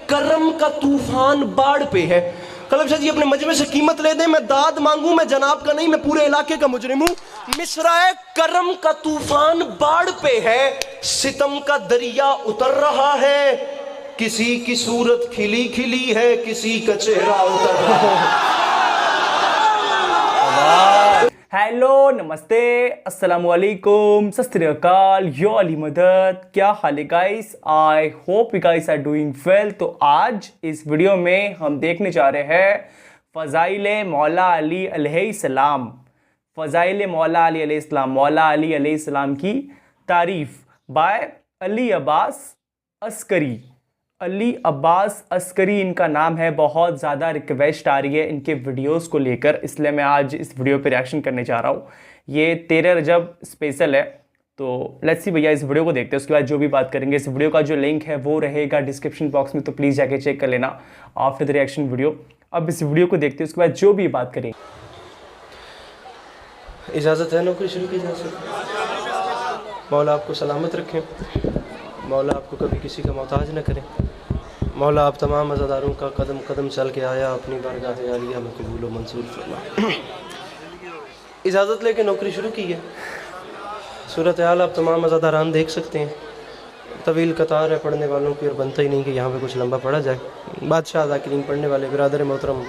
करम का तूफान बाढ़ पे है। कलब शाह जी अपने मजमे से कीमत ले दें, मैं दाद मांगू, मैं जनाब का नहीं, मैं पूरे इलाके का मुजरिम हूं। मिसराए करम का तूफान बाढ़ पे है, सितम का दरिया उतर रहा है, किसी की सूरत खिली खिली है, किसी का चेहरा उतर रहा है। हेलो, नमस्ते, अस्सलाम वालेकुम, सत श्री अकाल, यो अली मदद। क्या हाल है guys? I hope you guys are doing well. तो आज इस वीडियो में हम देखने जा रहे हैं फ़ज़ाइल मौला अली अलैहिस्सलाम। फ़ज़ाइल मौला अली अलैहिस्सलाम, मौला अली अलैहिस्सलाम की तारीफ़ बाय अली अब्बास अस्करी। अली अब्बास अस्करी इनका नाम है। बहुत ज़्यादा रिक्वेस्ट आ रही है इनके वीडियोस को लेकर, इसलिए मैं आज इस वीडियो पे रिएक्शन करने जा रहा हूँ। ये 13 रजब स्पेशल है, तो लेट्स सी भैया इस वीडियो को देखते हैं, उसके बाद जो भी बात करेंगे। इस वीडियो का जो लिंक है वो रहेगा डिस्क्रिप्शन बॉक्स में, तो प्लीज़ जाके चेक कर लेना आफ्टर द रिएक्शन वीडियो। अब इस वीडियो को देखते हैं, उसके बाद जो भी बात करेंगे। इजाज़त है नौकरी शुरू की जा सकती? मौला आपको सलामत रखें, मौला आपको कभी किसी का मोहताज न करें। मौला आप तमाम अज़ादारों का कदम कदम चल के आया अपनी बारगाह आलिया में कबूल व मंसूर फरमा। इजाज़त लेके नौकरी शुरू की है। सूरत हाल आप तमाम अज़ादारान देख सकते हैं, तवील कतार है पढ़ने वालों की, और बनता ही नहीं कि यहाँ पे कुछ लंबा पढ़ा जाए। बादशाह ज़ाकिरीन पढ़ने वाले बिरादर मोहतरम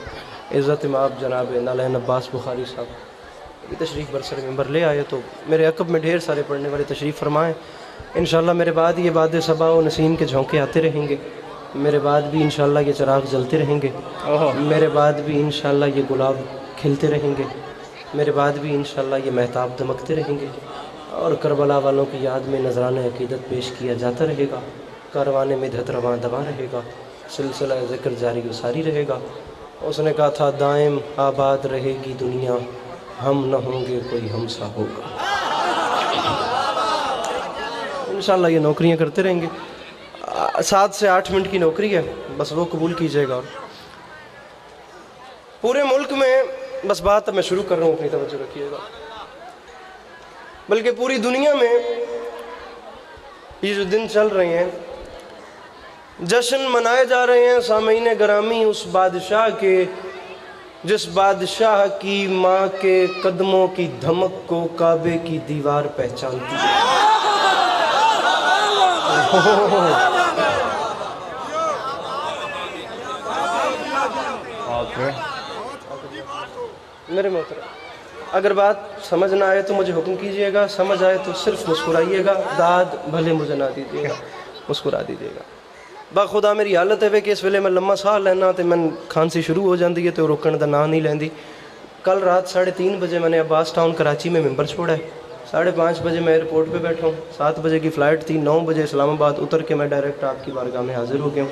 इज़्ज़त इमाम जनाब नालैन अब्बास बुखारी साहब तशरीफ़ बरसर मेंबर ले आए, तो मेरे अकब में ढेर सारे पढ़ने वाले तशरीफ़ फरमाएँ। इंशाअल्लाह मेरे बाद ये बाद सबा व नसीम के झोंके आते रहेंगे, मेरे बाद भी इंशाअल्लाह ये चिराग जलते रहेंगे, मेरे बाद भी इंशाअल्लाह ये गुलाब खिलते रहेंगे, मेरे बाद भी इंशाअल्लाह ये महताब दमकते रहेंगे, और करबला वालों की याद में नजराना अकीदत पेश किया जाता रहेगा। कारवाने में धत रवां दबा रहेगा, सिलसिला ज़िक्र जारी व सारी रहेगा। उसने कहा था दायम आबाद रहेगी दुनिया, हम न होंगे कोई हमसा होगा। इंशाअल्लाह ये नौकरियां करते रहेंगे। 7 से 8 मिनट की नौकरी है, बस वो कबूल कीजिएगा। और पूरे मुल्क में बस बात अब मैं शुरू कर रहा हूँ, अपनी तवज्जो रखिएगा, बल्कि पूरी दुनिया में ये जो दिन चल रहे हैं, जश्न मनाए जा रहे हैं सामीन गरामी उस बादशाह के जिस बादशाह की माँ के कदमों की धमक को काबे की दीवार पहचानती है। मेरे मोहतरम, अगर बात समझ ना आए तो मुझे हुक्म कीजिएगा, समझ आए तो सिर्फ मुस्कुराइएगा, दाद भले मुझे ना दीजिएगा, मुस्कुरा दीजिएगा। बाखुदा मेरी हालत है वे कि इस वेले मैं लम्मा साह लेना तो मैं खांसी शुरू हो जाती है, तो रोकने का ना नहीं लेंदी। कल रात 3:30 बजे मैंने अब्बास टाउन कराची में मेंबर छोड़ा है, 5:30 बजे मैं एयरपोर्ट पे बैठा हूँ, 7 बजे की फ़्लाइट थी, 9 बजे इस्लामाबाद उतर के मैं डायरेक्ट आपकी बारगाह में हाज़िर हो गया हूँ।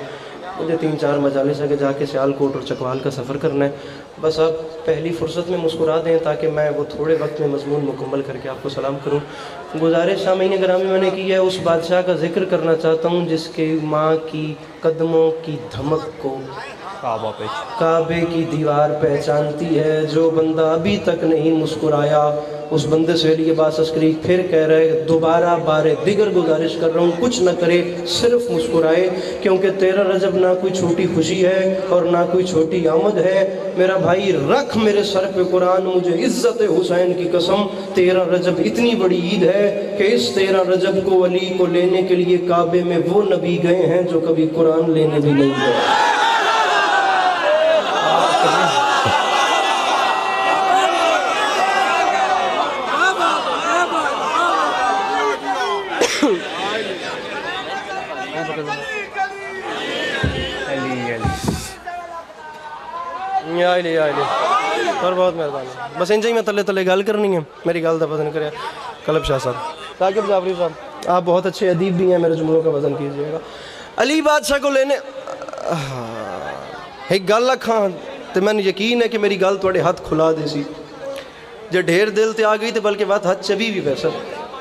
मुझे 3-4 मजालिस है कि जाके सियालकोट और चकवाल का सफ़र करना है। बस आप पहली फ़ुर्सत में मुस्कुरा दें ताकि मैं वो थोड़े वक्त में मज़मून मुकम्मल करके आपको सलाम करूं। गुजारिश सामीन ग्रामी मैंने की है, उस बादशाह का जिक्र करना चाहता हूं जिसके माँ की कदमों की धमक को काबे की दीवार पहचानती है। जो बंदा अभी तक नहीं मुस्कुराया, उस बंदे से लिए बास अस्करी फिर कह रहे, दोबारा बारे दिगर गुजारिश कर रहा हूँ, कुछ न करे सिर्फ मुस्कुराए, क्योंकि 13 रजब ना कोई छोटी खुशी है और ना कोई छोटी आमद है। मेरा भाई रख मेरे सर पे कुरान, मुझे इज्जत हुसैन की कसम, 13 रजब इतनी बड़ी ईद है कि इस 13 रजब को अली को लेने के लिए काबे में वो नबी गए हैं जो कभी कुरान लेने भी नहीं गए। और बहुत मेहरबानी, बस इंज ही मैं तले तले गल करनी है, मेरी गल का वजन करे। कलब शाह साहब, साकिब जाफरी साहब, आप बहुत अच्छे अदीब भी हैं, मेरे जुमलों का वजन कीजिएगा। अली बादशाह को लेने एक गल आखा तो मैंने यकीन है कि मेरी गल थोड़े हाथ खुला दे सी, जो ढेर दिल ते आ गई तो बल्कि बात हाथ चबी भी वैसा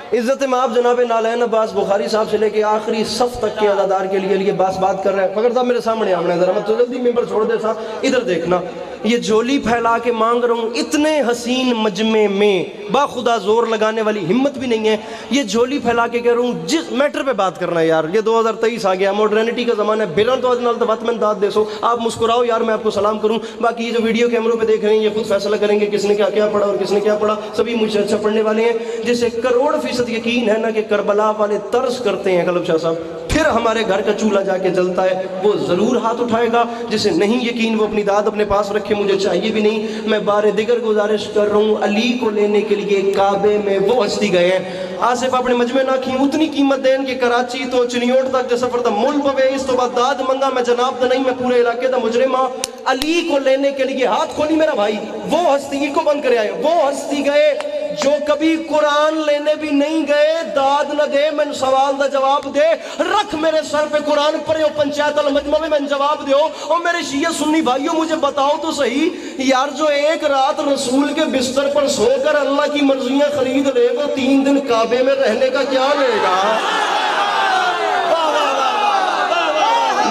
इज्जत माप जनाब नालैन अब्बास बुखारी साहब से लेके आखिरी सफ तक के अदादार के लिए बात कर रहे हैं। मगर साहब मेरे सामने आमने जरा, मैं तो जल्दी मेंबर छोड़ दे सा, इधर देखना। ये झोली फैला के मांग रहा हूँ इतने हसीन मजमे में, बाखुदा जोर लगाने वाली हिम्मत भी नहीं है। ये झोली फैला के कह रहा हूँ जिस मैटर पे बात करना है यार, ये 2023 आ गया, मॉडर्निटी का ज़माना है। बिरन तो आज बात में दाद दे सो, आप मुस्कुराओ यार, मैं आपको सलाम करूँ। बाकी ये जो वीडियो कैमरों पे देख रहे हैं ये खुद फैसला करेंगे किसने क्या क्या पढ़ा और किसने क्या पढ़ा। सभी मुझसे अच्छा पढ़ने वाले हैं, जिसे करोड़ फीसद यकीन है ना कि करबला वाले तर्स करते हैं कलब शाह साहब, फिर हमारे घर का चूल्हा जाके जलता है, वो ज़रूर हाथ उठाएगा। जिसे नहीं यकीन वो अपनी दाद अपने पास रखे, मुझे चाहिए भी नहीं। मैं बारे दिगर गुजारिश कर रहा हूँ, अली को लेने के लिए काबे में वो हस्ती गए हैं। आसिफ अपने मजमे ना की उतनी कीमत देन कि कराची तो चिनियोट तक जो सफर था मुल पवे, इस तो बाद दाद मंगा मैं जनाब तो नहीं, मैं पूरे इलाके का मुजरिमा। अली को लेने के लिए हाथ खोली मेरा भाई, वो हस्ती को बंद करे आए, वो हस्ती गए जो कभी कुरान लेने भी नहीं गए। दाद न दे, मैं सवाल का जवाब दे, रख मेरे सर पे कुरान पर पंचायत अल मजमा में मैंने जवाब दो। और मेरे शिया सुन्नी भाइयों मुझे बताओ तो सही यार, जो एक रात रसूल के बिस्तर पर सोकर अल्लाह की मर्जियां खरीद ले, वो 3 दिन काबे में रहने का क्या लेगा?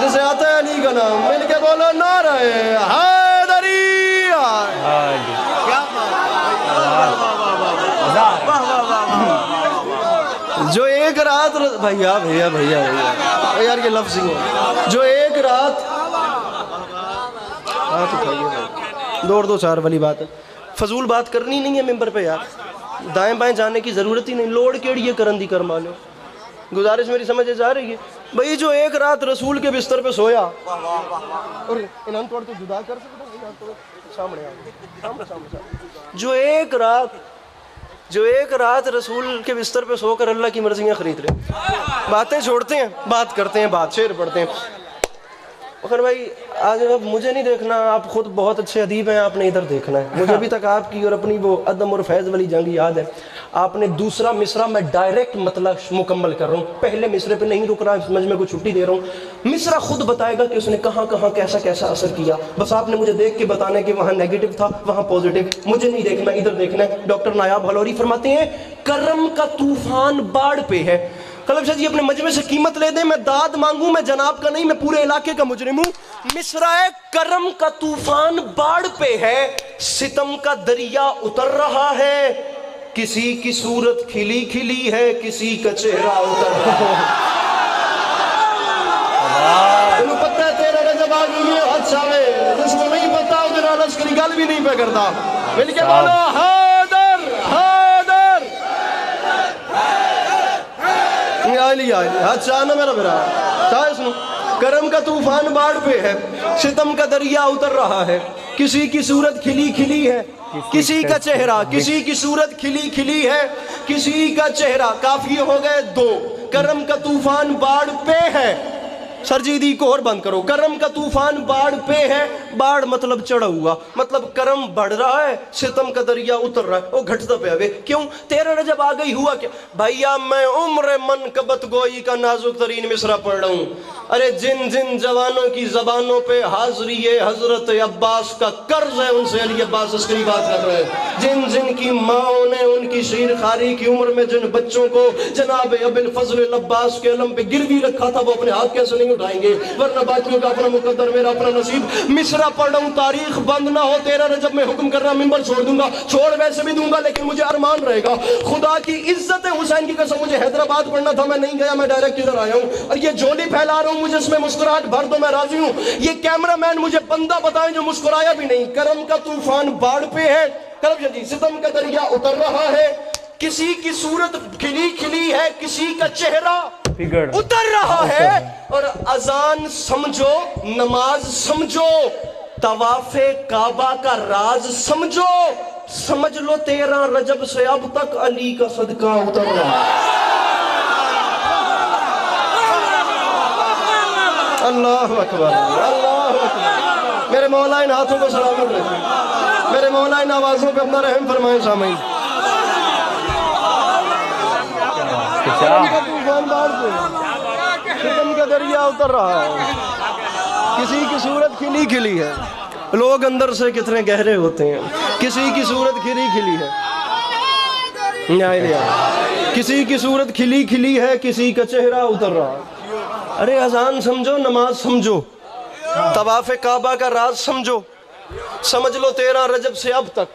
जैसे आता है अली का नाम, मिलके बोलो नारे हैदरी। जो एक रात भैया भैया भैया भैया यार ये लफ्ज़ ही है, जो एक रात हाथ उठाइए, दो 4 वाली बात है, फजूल बात करनी नहीं है मेंबर पे यार, दाएं बाएं जाने की ज़रूरत ही नहीं, लोड केड़ी करन दी कर मानो। गुजारिश मेरी समझ जा रही है भाई, जो एक रात रसूल के बिस्तर पे सोया और इन्होंने तो जुदा कर सकते, सामने जो एक रात रसूल के बिस्तर पे सोकर अल्लाह की मर्जियाँ खरीद रहे। बातें छोड़ते हैं, बात करते हैं, बात शेर पढ़ते हैं। अगर भाई आज अब मुझे नहीं देखना, आप खुद बहुत अच्छे अदीब हैं, आपने इधर देखना है। मुझे अभी तक आपकी और अपनी वो अदम और फैज़ वाली जंग याद है। आपने दूसरा मिसरा मैं डायरेक्ट मतलब मुकम्मल कर रहा हूँ, पहले मिसरे पे नहीं रुक रहा, इस मजमे को छुट्टी दे रहा हूँ। मिसरा खुद बताएगा कि उसने कहाँ कहाँ कैसा कैसा असर किया, बस आपने मुझे देख के बताना है कि वहाँ नेगेटिव था वहाँ पॉजिटिव। मुझे नहीं देखना, इधर देखना है। डॉक्टर नायाब हलौरी फरमाते हैं करम का तूफान बाढ़ पे है। कलब शाह जी अपने मजमे से कीमत ले दे, मैं दाद मांगू, मैं जनाब का नहीं, मैं पूरे इलाके का मुजरिम हूँ। मिसरा है करम का तूफान बाढ़ पे है, सितम का दरिया उतर रहा है, किसी की सूरत खिली खिली है, किसी का चेहरा उतर रहा है। पता है तेरा रजब आ गई है, अच्छा है, जिसको नहीं पता उधर लश्करी गल भी नहीं पे करता। मिलके बोलो हैदर हैदर। अच्छा ना मेरा चाहे सुनो, करम का तूफान बाढ़ पे है, सितम का दरिया उतर रहा है, किसी की सूरत खिली खिली है, किसी का चेहरा, किसी की सूरत खिली खिली है, किसी का चेहरा। काफी हो गए 2। करम का तूफान बाढ़ पे है, सरजीदी को और बंद करो। करम का तूफान बाढ़ पे है, बाढ़ मतलब चढ़ा हुआ, मतलब करम बढ़ रहा है, सितम का दरिया उतर रहा है, वो घटता पे अबे क्यों? 13 रजब आ गई, हुआ क्या भैया? मैं उम्र मन कबत गोई का नाजुक तरीन मिसरा पढ़ रहा हूँ। अरे जिन जिन जवानों की जबानों पे हाजरी हजरत अब्बास का कर्ज है, उनसे अली अब्बास अस्करी बात कर रहे हैं। जिन जिन की माओ ने उनकी शीर खारी की उम्र में जिन बच्चों को जनाब अबिल फजल अब्बास के अलम पे गिरवी रखा था, वो अपने हाथ कैसे नहीं उठाएंगे? वरना बाकियों का अपना मुकद्दर, मेरा अपना नसीब। मिसरा पढ़ रहा हूँ, तारीख बंद ना हो। 13 रजब में हुक्म कर रहा, मिंबर छोड़ दूंगा, छोड़ वैसे भी दूंगा, लेकिन मुझे अरमान रहेगा। खुदा की इज्जत है हुसैन की कसम, मुझे हैदराबाद पढ़ना था, मैं नहीं गया, मैं डायरेक्ट इधर आया हूँ। और ये झोली फैला रहा हूँ, मुझे इसमें मुस्कुराहट भर दो, मैं राजी हूँ। ये कैमरामैन मुझे बंदा बताएं जो मुस्कुराया भी नहीं। करम का तूफान बाढ़ पे है, करम जी सितम का दरिया उतर रहा है, किसी की सूरत खिली खिली है, किसी का चेहरा उतर रहा है। और अजान समझो, नमाज समझो, तवाफे काबा का राज समझो, समझ लो 13 रजब से अब तक अली का सदका उतर रहा है। अल्लाह अकबर, अल्लाह अकबर। मेरे मौला इन हाथों को सलामत रखे, मेरे मौला इन आवाजों पे अपना रहम फरमाए। सामईन सितम का दरिया उतर रहा है, किसी की सूरत खिली खिली है, लोग अंदर से कितने गहरे होते हैं, किसी की सूरत खिली खिली है, किसी की सूरत खिली खिली है, किसी का चेहरा उतर रहा। अरे अजान समझो, नमाज समझो, तवाफ़े काबा का राज समझो, समझ लो 13 रजब से अब तक।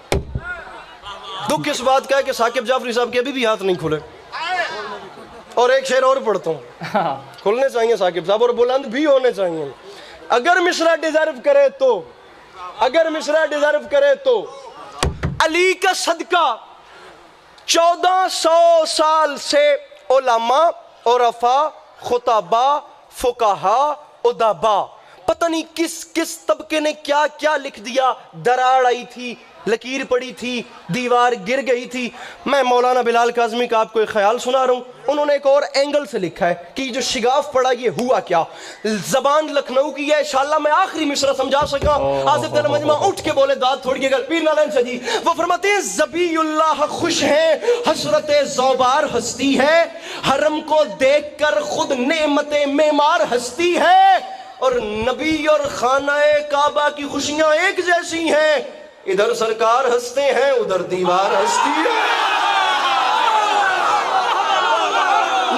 दुख इस बात का है कि साकिब जाफरी साहब के अभी भी हाथ नहीं खुले। और एक शेर और पढ़ता हूँ, खुलने चाहिए साकिब साहब और बुलंद भी होने चाहिए। अगर मिश्रा डिजर्व करे तो, अगर मिश्रा डिजर्व करे तो अली का सदका 1400 साल से उलमा और अफा खुताबा फुकाहा उदाबा पता नहीं किस किस तबके ने क्या क्या लिख दिया। दरार आई थी, लकीर पड़ी थी, दीवार गिर गई थी। मैं मौलाना बिलाल काज़मी का आपको एक ख्याल सुना रहा हूँ। उन्होंने एक और एंगल से लिखा है कि जो शिगाफ पड़ा ये हुआ क्या। जबान लखनऊ की है, इंशाल्लाह मैं आखिरी मिसरा समझा सका। आसिफ दिल मजमा उठ के बोले दाद थोड़ी गल पीर नारायण सजी। वो फरमाते हैं ज़बीउल्लाह खुश है, हसरते ज़ौबार हस्ती है, हरम को देख कर खुद नेमते मेमार हस्ती है। और नबी और खानाए काबा की खुशियां एक जैसी हैं। इधर सरकार हंसते हैं, उधर दीवार हंसती है।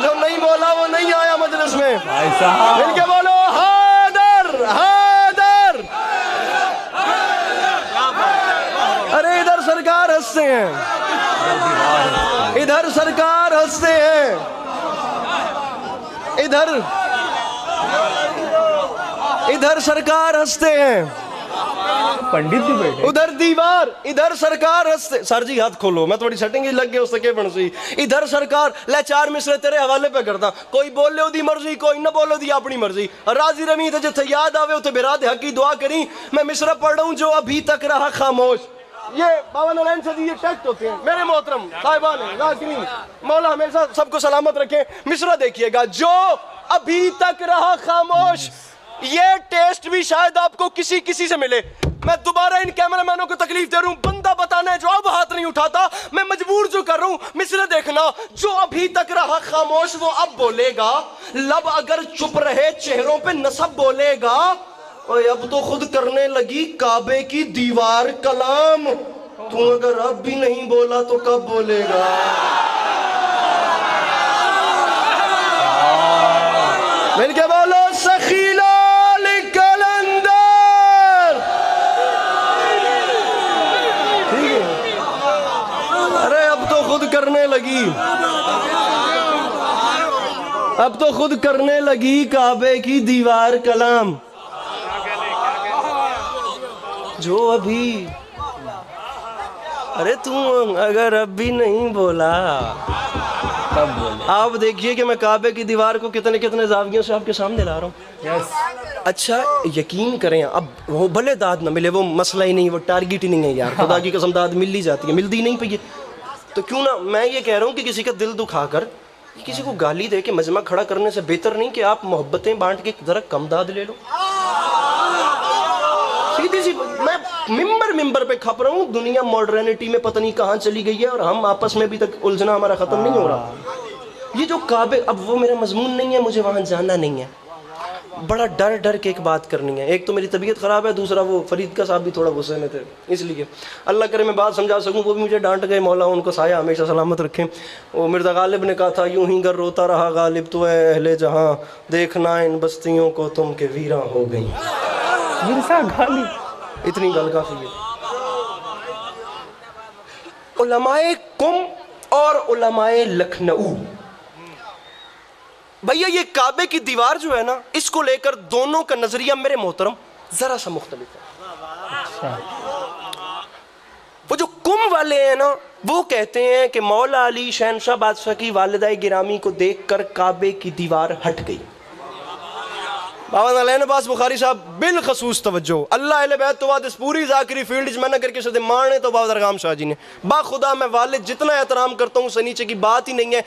जो नहीं बोला वो नहीं आया मजलिस में। मिलके बोलो हैदर हैदर। अरे इधर सरकार हंसते हैं, इधर सरकार हंसते हैं, इधर सरकार हंसते हैं। पंडित भी बैठे, उधर दीवार, इधर सरकार हंसते। सर जी हाथ खोलो, मैं थोड़ी सेटिंग ही लग गई उससे के बन सी। इधर सरकार ले 4 मिसरे तेरे हवाले पे करता। कोई बोले ओदी मर्जी, कोई ना बोले ओदी अपनी मर्जी। राजी रमी तो जिथे याद आवे उथे बिराद हक की दुआ करी। मैं मिसरा पढ़ रहा हूं जो अभी तक रहा खामोश। ये बाबा नारायण सदी ये टेक्स्ट होते हैं मेरे मोहतरम साहिबान नाज़रीन। मौला हमेशा सबको सलामत रखे। मिसरा देखिएगा, जो अभी तक रहा खामोश। ये टेस्ट भी शायद आपको किसी किसी से मिले। मैं दोबारा इन कैमरामैनों को तकलीफ दे रहा हूं, बंदा बताना है जो अब हाथ नहीं उठाता। मैं मजबूर जो कर रहा हूं, मिसरे देखना। जो अभी तक रहा खामोश वो अब बोलेगा। लब अगर चुप रहे चेहरों पे नसब बोलेगा। और अब तो खुद करने लगी काबे की दीवार कलाम। तू अगर अब भी नहीं बोला तो कब बोलेगा। मिलके बोलो सखीला करने लगी, अब तो खुद करने लगी काबे की दीवार कलाम। जो अभी, अरे तू अगर अब भी नहीं बोला तब बोले। आप देखिए कि मैं काबे की दीवार को कितने कितने जावियों से आपके सामने ला रहा हूँ। यस। अच्छा यकीन करें, अब वो भले दाद ना मिले, वो मसला ही नहीं, वो टारगेट ही नहीं है यार। खुदा की कसम दाद मिल ही जाती है, मिलती ही नहीं पई। तो क्यों ना, मैं ये कह रहा हूँ कि किसी का दिल दुखाकर किसी को गाली दे के मजमा खड़ा करने से बेहतर नहीं कि आप मोहब्बतें बांट के जरा कम दाद ले लो। सीधी सी, मैं मिंबर पे खप रहा हूँ। दुनिया मॉडर्निटी में पता नहीं कहाँ चली गई है और हम आपस में अभी तक उलझना हमारा खत्म नहीं हो रहा। ये जो काबे, अब वो मेरा मजमून नहीं है, मुझे वहां जाना नहीं है। बड़ा डर डर के एक बात करनी है। एक तो मेरी तबीयत ख़राब है, दूसरा वो फरीद का साहब भी थोड़ा गुस्से में थे, इसलिए अल्लाह करे मैं बात समझा सकूं। वो भी मुझे डांट गए, मौला उनको साया हमेशा सलामत रखें। वो मिर्ज़ा गालिब ने कहा था, यूं ही गर रोता रहा गालिब तो है अहले जहां, देखना इन बस्तियों को तुम के वीरा हो गई। मिर्ज़ा गालिब, इतनी गल काफ़ी है। उलमाए कुम और उलमाए लखनऊ, भैया ये काबे की दीवार जो है ना, इसको लेकर दोनों का नजरिया मेरे मोहतरम जरा सा मुख्तलिफ है। वो जो कुम वाले हैं ना, वो कहते हैं कि मौला अली शहनशाह बादशाह की वालिदा गिरामी को देखकर काबे की दीवार हट गई। बाबा नारायण अब्बास बुखारी साहब बिलखसूस तवज्जो। अल्लाह अहले बैत तो बाद इस पूरी ज़ाकिरी फील्ड में न करके सदे मारने तो बाबा दरगाम शाह जी ने बाखुदा मैं वालिद जितना एहतराम करता हूँ उससे नीचे की बात ही नहीं है।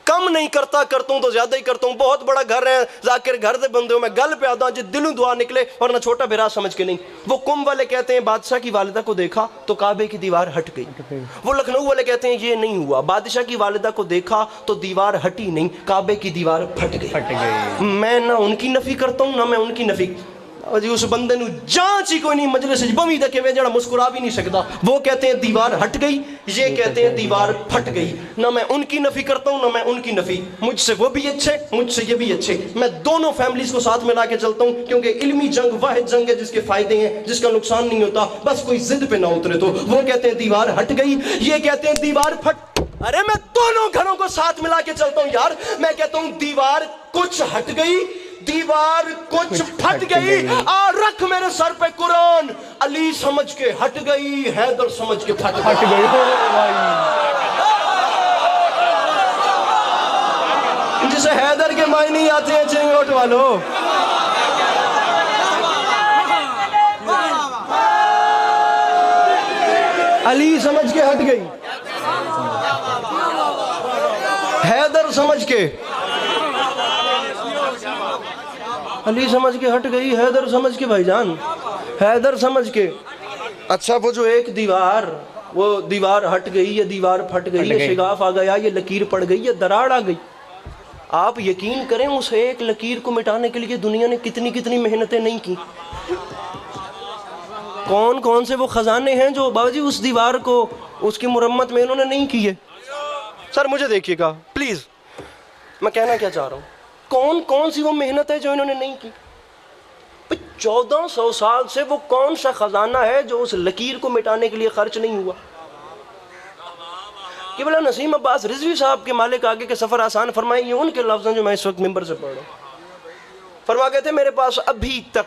कम नहीं करता, करता हूँ तो ज्यादा ही करता हूँ। बहुत बड़ा घर है, जाकिर घर से बंदे हो, मैं गल पे आता हूँ जो दिलों दुआ निकले, वरना छोटा बिरा समझ के नहीं। वो कुम वाले कहते हैं बादशाह की वालिदा को देखा तो काबे की दीवार हट गई। वो लखनऊ वाले कहते हैं ये नहीं हुआ, बादशाह की वालिदा को देखा तो दीवार हटी नहीं, काबे की दीवार फट गई। मैं ना उनकी नफी करता हूँ ना मैं उनकी नफी। जी उस बंदे नु जांच ही कोई नहीं, मजलिस बमी देखे वे जड़ा मुस्कुरा भी नहीं सकता। वो कहते हैं दीवार हट गई, ये कहते हैं दीवार फट गई। ना मैं उनकी नफी करता हूँ ना मैं उनकी नफी, मुझसे वो भी अच्छे मुझसे ये भी अच्छे। मैं दोनों फैमिलीज को साथ में ला के चलता हूँ, क्योंकि इल्मी जंग वाहिद जंग है जिसके फायदे हैं, जिसका नुकसान नहीं होता, बस कोई जिद पे ना उतरे। तो वो कहते हैं दीवार हट गई, ये कहते हैं दीवार फट। अरे मैं दोनों घरों को साथ मिला के चलता हूँ यार। मैं कहता हूँ दीवार कुछ हट गई, दीवार कुछ फट गई। आ रख मेरे सर पे कुरान, अली समझ के हट गई, हैदर समझ के फट गई। जिसे हैदर के मायने नहीं आते हैं चिंगोट वालों, अली समझ के हट गई, हैदर समझ के, अली समझ के हट गई, हैदर समझ के भाईजान, हैदर समझ के। अच्छा वो जो एक दीवार, वो दीवार हट गई, ये दीवार फट गई, ये शिगाफ आ गया, ये लकीर पड़ गई, ये दरार आ गई। आप यकीन करें उस एक लकीर को मिटाने के लिए दुनिया ने कितनी कितनी मेहनतें नहीं की। कौन कौन से वो खजाने हैं जो बाबा जी उस दीवार को, उसकी मुरम्मत में इन्होंने नहीं की है। सर मुझे देखिएगा प्लीज, मैं कहना क्या चाह रहा हूँ, कौन कौन सी वो मेहनत है जो इन्होंने नहीं की। 1400 साल से वो कौन सा खजाना है जो उस लकीर को मिटाने के लिए खर्च नहीं हुआ। कि बोला नसीम अब्बास रिजवी साहब के मालिक आगे के सफर आसान फरमाए, ये उनके लफ्ज़ हैं जो मैं इस वक्त मिंबर से पढ़ रहा हूँ। फरमा गए थे मेरे पास अभी तक,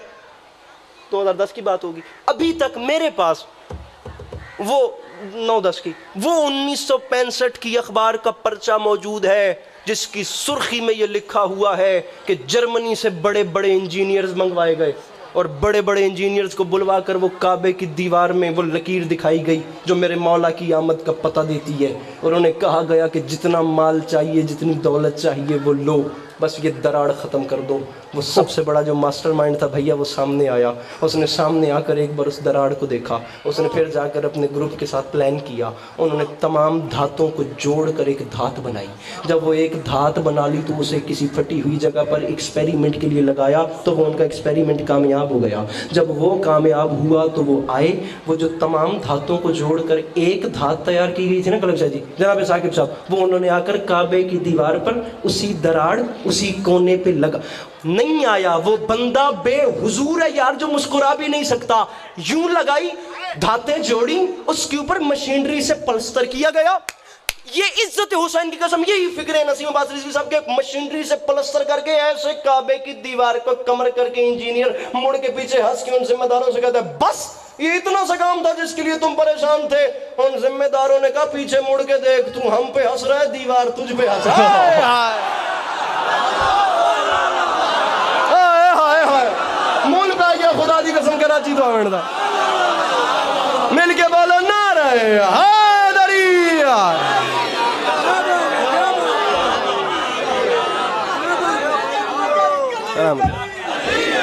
2010 की बात होगी, अभी तक मेरे पास वो 9-10 की वो 1965 की अखबार का पर्चा मौजूद है जिसकी सुर्खी में ये लिखा हुआ है कि जर्मनी से बड़े बड़े इंजीनियर्स मंगवाए गए और बड़े बड़े इंजीनियर्स को बुलवा कर वो काबे की दीवार में वो लकीर दिखाई गई जो मेरे मौला की आमद का पता देती है। और उन्हें कहा गया कि जितना माल चाहिए, जितनी दौलत चाहिए वो लो, बस ये दराड़ ख़त्म कर दो। वो सबसे बड़ा जो मास्टरमाइंड था भैया वो सामने आया, उसने सामने आकर एक बार उस दराड़ को देखा, उसने फिर जाकर अपने ग्रुप के साथ प्लान किया, उन्होंने तमाम धातों को जोड़कर एक धात बनाई। जब वो एक धात बना ली तो उसे किसी फटी हुई जगह पर एक्सपेरिमेंट के लिए लगाया, तो वो उनका एक्सपेरिमेंट कामयाब हो गया। जब वो कामयाब हुआ तो वो आए, वो जो तमाम धातों को जोड़कर एक धात तैयार की गई थी ना कलम शाह जी, जनाब साकिब साहब, वो उन्होंने आकर काबे की दीवार पर उसी दराड़ उसी कोने पे लगा। नहीं आया वो बंदा बेहुजूर है यार जो मुस्कुरा भी नहीं सकता। यूं लगाई, धातें जोड़ी, उसके ऊपर मशीनरी से पलस्तर किया गया। ये इज्जत हुसैन की कसम, यही फिक्र है नसीम अब्बास रिजवी साहब के। मशीनरी से पलस्तर करके ऐसे काबे की दीवार को कमर करके इंजीनियर मुड़ के पीछे हंस के उन जिम्मेदारों से कहता है बस ये इतना सा काम था जिसके लिए तुम परेशान थे। उन जिम्मेदारों ने कहा पीछे मुड़ के देख, तू हम पे हंस रहा है, दीवार तुझ पे हंस रहा है। मुल्क आ गया खुदा दी कसम कराची तो मिल के बोलो नारे हैदरी।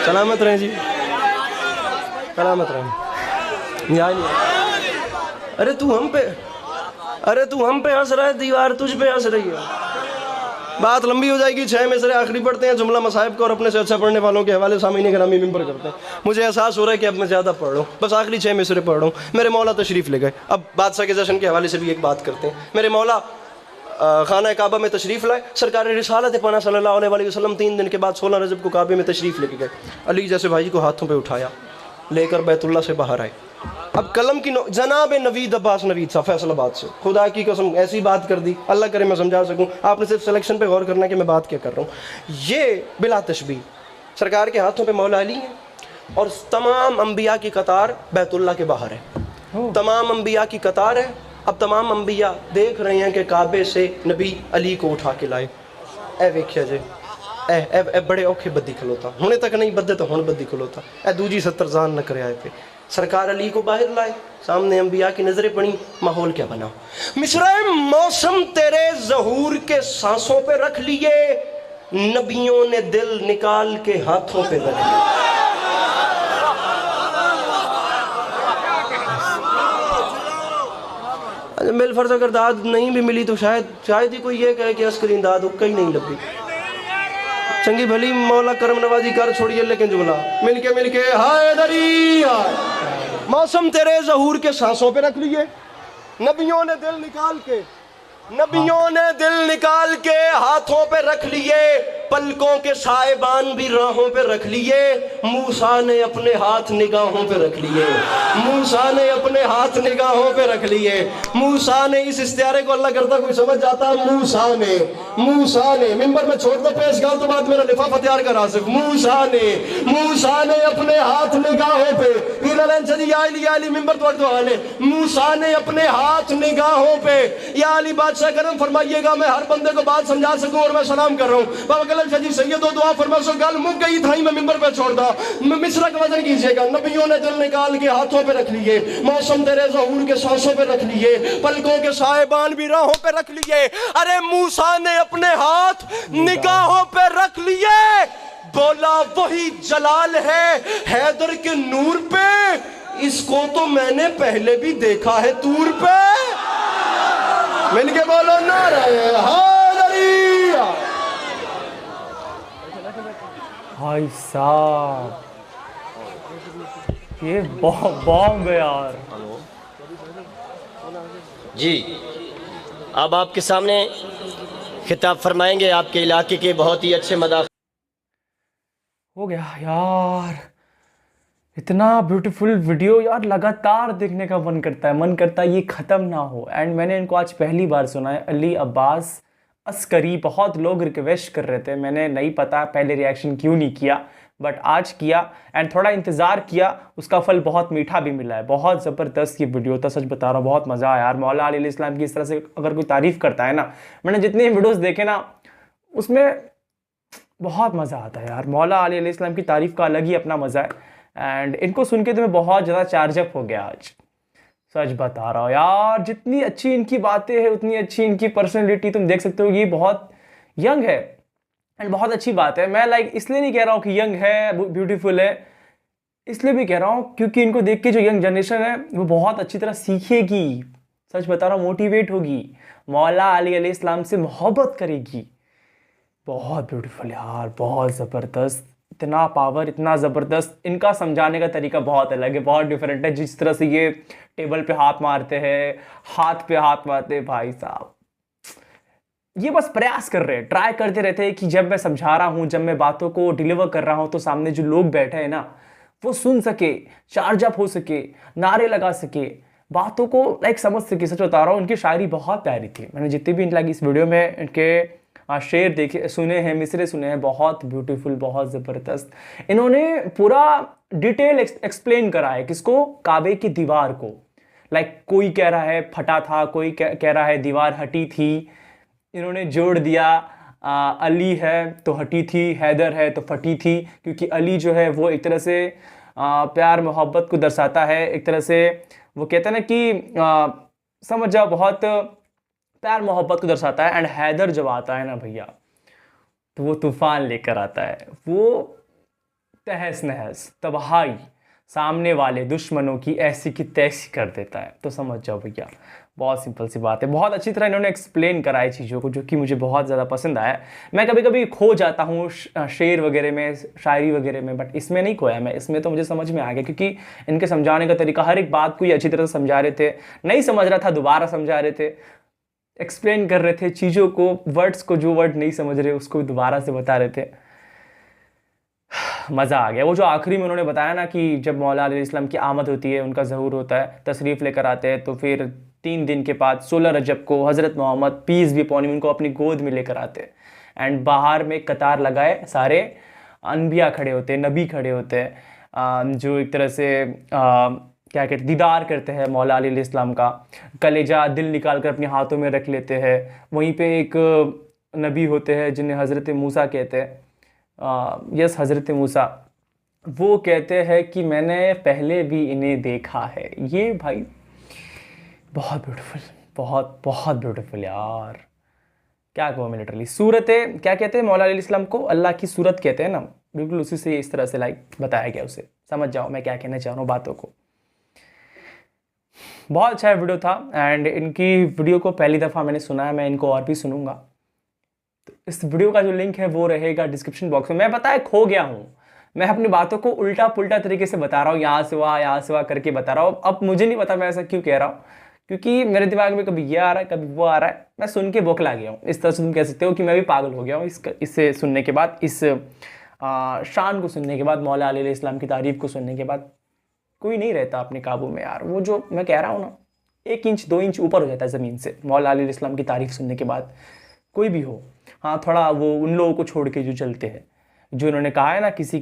सलामत रहे जी, सलामत रहे। अरे तू हम पे हंस रहा है, दीवार तुझ पे हंस रही है। बात लंबी हो जाएगी, 6 में से आखिरी पढ़ते हैं जुमला मसाहिब को और अपने से अच्छा पढ़ने वालों के हवाले सामीन ग्रामी मिंबर करते हैं। मुझे एहसास हो रहा है कि अब मैं ज़्यादा पढ़ रहा हूँ, बस आखिरी 6 में से पढ़ रहा हूँ। मेरे मौला तशरीफ़ ले गए। अब बादशाह के जश्न के हवाले से भी एक बात करते हैं। मेरे मौला खाना काबा में तशरीफ़ लाए। सरकार रिसालत पाना सल्लल्लाहु अलैहि वसल्लम 3 दिन के बाद 16 रजब को काबे में तशरीफ़ लेके गए। अली जैसे भाई को हाथों पे उठाया, लेकर बैतुल्ला से बाहर आए। अब कलम की जनाब नवीद अब्बास नवीद साहब फैसलाबाद से, खुदा की कसम ऐसी बात कर दी, अल्लाह करे मैं समझा सकूं। आपने सिर्फ सिलेक्शन पे गौर करना कि मैं बात क्या कर रहा हूँ। ये बिला तशबीह सरकार के हाथों पे मौला अली है और तमाम अंबिया की कतार बैतुल्ला के बाहर है। तमाम अंबिया की कतार है। अब तमाम अंबिया देख रहे हैं कि काबे से नबी अली को उठा के लाए। ए वेख्या जे ए बड़े औखे बद्दी खलोता, हुणे तक नहीं बद्दे तो हुण बद्दी खलोता। ए दूजी 70 जान न करे आए पे। सरकार अली को बाहर लाए, सामने अंबिया की नजरें पड़ी, माहौल क्या बना। मिस्राए मौसम तेरे ज़हूर के सांसों पे रख लिए, नबियों ने दिल निकाल के हाथों पे रख लिया। मिल फर्ज अगर दाद नहीं भी मिली तो शायद ही कोई ये कहे कि अस्करी दाद उक्का ही नहीं लगी। चंगी भली मौला करम नवाजी कर छोड़िए लेकिन जुगला मिलके हाय दरी हाय। मौसम तेरे ज़हूर के सांसों पे रख लिए, नबियों ने दिल निकाल के हाथों पे रख लिए, पलकों के साहिबान भी राहों पे रख लिए, मूसा ने अपने हाथ निगाहों पे रख लिए, मूसा ने इस इस्तियारे को अल्लाह करता कोई समझ जाता, मूसा ने मिंबर में छोड़ दो पेश गाल तो बाद मेरा लिफाफा तैयार करा सिर्फ। मूसा ने अपने हाथ निगाहों पे मिंबर तो हाले, मूसा ने अपने हाथ निगाहों पे, या अली बादशाह करम फरमाइएगा मैं हर बंदे को बात समझा सकूं और मैं सलाम कर रहा हूं। बाबा कलम शाह जी सैयद दुआ फरमा सो गल मुक गई था मैं मिंबर पे छोड़ दा, मिसरा का वजन कीजिएगा। नबियों ने दिल निकाल के हाथों पे रख लिए, मौसम तेरे ज़हूर के सांसों पे रख लिए, पलकों के साहिबान भी राहों पे रख लिए। अरे मूसा ने अपने हाथ निगाहों पे रख लिए, बोला वही जलाल है हैदर के नूर पे, इसको तो मैंने पहले भी देखा है तूर पे। मिलके बोलो नारे हैदरी। भाई साहब ये बॉम्ब है यार। जी अब आपके सामने खिताब फरमाएंगे आपके इलाके के बहुत ही अच्छे मदाह। हो गया यार, इतना ब्यूटीफुल वीडियो यार, लगातार देखने का मन करता है ये ख़त्म ना हो। एंड मैंने इनको आज पहली बार सुना है, अली अब्बास अस्करी। बहुत लोग रिक्वेस्ट कर रहे थे, मैंने नहीं पता पहले रिएक्शन क्यों नहीं किया, बट आज किया एंड थोड़ा इंतज़ार किया, उसका फल बहुत मीठा भी मिला है। बहुत ज़बरदस्त ये वीडियो था, सच बता रहा हूँ, बहुत मज़ा आया यार। मौला अली इस्लाम की इस तरह से अगर कोई तारीफ़ करता है ना, मैंने जितने वीडियोज़ देखे ना उसमें बहुत मज़ा आता है यार। मौला अली इस्लाम की तारीफ़ का अलग ही अपना मज़ा है। एंड इनको सुन के तो मैं बहुत ज़्यादा चार्जअप हो गया आज, सच बता रहा हूँ यार। जितनी अच्छी इनकी बातें हैं उतनी अच्छी इनकी पर्सनैलिटी, तुम देख सकते हो ये बहुत यंग है एंड बहुत अच्छी बात है। मैं इसलिए नहीं कह रहा हूँ कि यंग है ब्यूटीफुल है, इसलिए भी कह रहा हूँ क्योंकि इनको देख के जो यंग जनरेशन है वो बहुत अच्छी तरह सीखेगी, सच बता रहा हूँ, मोटिवेट होगी, मौला अली इस्लाम से मोहब्बत करेगी। बहुत ब्यूटीफुल यार, बहुत ज़बरदस्त, इतना पावर, इतना ज़बरदस्त। इनका समझाने का तरीका बहुत अलग है, बहुत डिफरेंट है। जिस तरह से ये टेबल पे हाथ मारते हैं, हाथ पे हाथ मारते हैं, भाई साहब ये बस प्रयास कर रहे हैं, ट्राई करते रहते हैं कि जब मैं समझा रहा हूँ, जब मैं बातों को डिलीवर कर रहा हूँ तो सामने जो लोग बैठे हैं ना वो सुन सके, चार्ज अप हो सके, नारे लगा सके, बातों को समझ सके। सच बता रहा हूँ, इनकी शायरी बहुत प्यारी थी। मैंने जितनी भी इस वीडियो में इनके शेर देखे सुने हैं, मिसरे सुने हैं, बहुत ब्यूटीफुल, बहुत ज़बरदस्त। इन्होंने पूरा डिटेल एक्सप्लेन करा है किसको, काबे की दीवार को। कोई कह रहा है फटा था, कोई कह रहा है दीवार हटी थी, इन्होंने जोड़ दिया अली है तो हटी थी, हैदर है तो फटी थी, क्योंकि अली जो है वो एक तरह से प्यार मोहब्बत को दर्शाता है। एक तरह से वो कहते हैं ना कि समझ जाओ, बहुत प्यार मोहब्बत को दर्शाता है। एंड हैदर जब आता है ना भैया तो वो तूफान लेकर आता है, वो तहस नहस तबाही सामने वाले दुश्मनों की ऐसी की तैसी कर देता है। तो समझ जाओ भैया, बहुत सिंपल सी बात है। बहुत अच्छी तरह इन्होंने एक्सप्लेन करा है चीज़ों को, जो कि मुझे बहुत ज़्यादा पसंद आया। मैं कभी कभी खो जाता हूँ शेर वगैरह में, शायरी वगैरह में, बट इसमें नहीं खोया मैं। इसमें तो मुझे समझ में आ गया, क्योंकि इनके समझाने का तरीका, हर एक बात को ये अच्छी तरह से समझा रहे थे। नहीं समझ रहा था दोबारा समझा रहे थे, एक्सप्लेन कर रहे थे चीज़ों को, वर्ड्स को, जो वर्ड नहीं समझ रहे उसको दोबारा से बता रहे थे। मज़ा आ गया। वो जो आखिरी में उन्होंने बताया ना कि जब मौला अली इस्लाम की आमद होती है, उनका ज़हूर होता है, तशरीफ़ लेकर आते हैं, तो फिर 3 दिन के बाद 16 रजब को हज़रत मोहम्मद पीस भी अपॉन हिम उनको अपनी गोद में लेकर आते हैं। एंड बाहर में कतार लगाए सारे अनबिया खड़े होते हैं, नबी खड़े होते हैं, जो एक तरह से क्या कहते, दीदार करते हैं मौला अली इस्लाम का। कलेजा दिल निकाल कर अपने हाथों में रख लेते हैं। वहीं पे एक नबी होते हैं जिन्हें हज़रत मूसा कहते हैं, यस हज़रत मूसा, वो कहते हैं कि मैंने पहले भी इन्हें देखा है। ये भाई बहुत ब्यूटीफुल, बहुत बहुत ब्यूटीफुल यार, क्या कहूँ मैं लिटरली। सूरतें क्या कहते हैं मौला अली इस्लाम को, अल्लाह की सूरत कहते हैं ना, बिल्कुल उसी से इस तरह से बताया गया उसे। समझ जाओ मैं क्या कहना चाह रहा हूँ बातों को। बहुत अच्छा वीडियो था एंड इनकी वीडियो को पहली दफ़ा मैंने सुना है, मैं इनको और भी सुनूंगा। तो इस वीडियो का जो लिंक है वो रहेगा डिस्क्रिप्शन बॉक्स में। मैं पता है खो गया हूँ, मैं अपनी बातों को उल्टा पुल्टा तरीके से बता रहा हूँ, यहाँ से वहाँ करके बता रहा हूँ। अब मुझे नहीं पता मैं ऐसा क्यों कह रहा हूँ, क्योंकि मेरे दिमाग में कभी ये आ रहा है कभी वो आ रहा है, मैं सुन के बौखला गया हूँ। इस तरह से तुम कह सकते हो कि मैं भी पागल हो गया हूँ इससे सुनने के बाद, इस शान को सुनने के बाद, मौला अली इस्लाम की तारीफ को सुनने के बाद। कोई नहीं रहता अपने काबू में यार, वो जो मैं कह रहा हूँ ना, 1 इंच 2 इंच ऊपर हो जाता है ज़मीन से मौला अली इस्लाम की तारीफ सुनने के बाद, कोई भी हो। हाँ, थोड़ा वो उन लोगों को छोड़ के जो चलते हैं, जो उन्होंने कहा है ना, किसी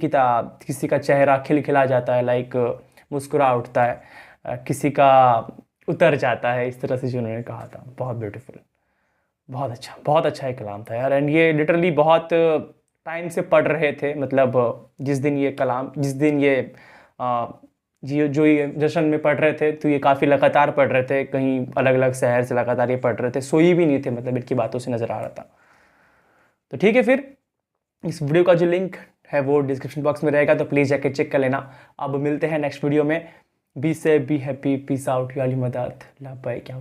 का चेहरा खिलखिला जाता है, लाइक मुस्कुरा उठता है, किसी का उतर जाता है, इस तरह से जो उन्होंने कहा था। बहुत ब्यूटीफुल, बहुत अच्छा एक कलाम था यार। एंड ये लिटरली बहुत टाइम से पढ़ रहे थे, मतलब जिस दिन ये जो ये जश्न में पढ़ रहे थे, तो ये काफ़ी लगातार पढ़ रहे थे, कहीं अलग अलग शहर से लगातार ये पढ़ रहे थे, सोई भी नहीं थे, मतलब इनकी बातों से नज़र आ रहा था। तो ठीक है, फिर इस वीडियो का जो लिंक है वो डिस्क्रिप्शन बॉक्स में रहेगा, तो प्लीज़ जाके चेक कर लेना। अब मिलते हैं नेक्स्ट वीडियो में। Be safe, be happy, peace out, या अली मदद, ला बाय, क्या